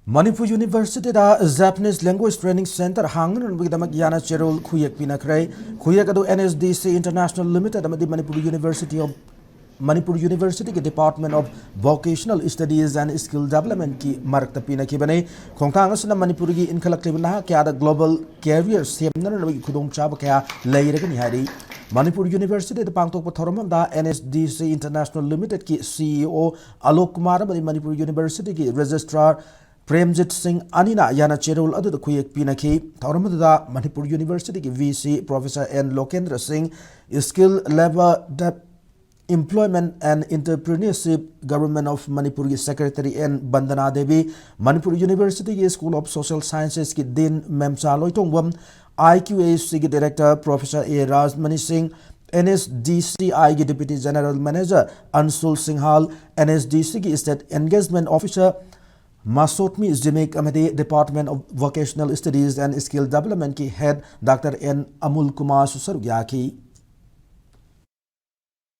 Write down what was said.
Manipur University da Japanese Language Training Center hangan bigdamak yana cherol khuyak pinakrai khuyak adu NSDC International Limited amadi Manipur University ke Department of Vocational Studies and Skill Development ki marakta pinaki bane khongthang asna Manipur gi incollective na kya da global career semna nabi khudong chaba kya leiragani hari Manipur University da pangtok pathoram da NSDC International Limited ki CEO Alok Kumar amadi Manipur University ki registrar Premjit Singh Anina yana cherul adu da khuyek pinaki thauram da Manipur University ki VC Professor N Lokendra Singh Skill Labor Employment and Entrepreneurship Government of Manipur ki Secretary N Bandana Devi Manipur University ki School of Social Sciences ki Dean Memsa Loitongwam IQAC ki Director Professor A Rajmani Singh NSDCI ki Deputy General Manager Ansul Singhal NSDC ki State Engagement Officer Masotmi Jimik Amade Department of Vocational Studies and Skill Development ki Head Dr. N Amul Kumar Susaryaki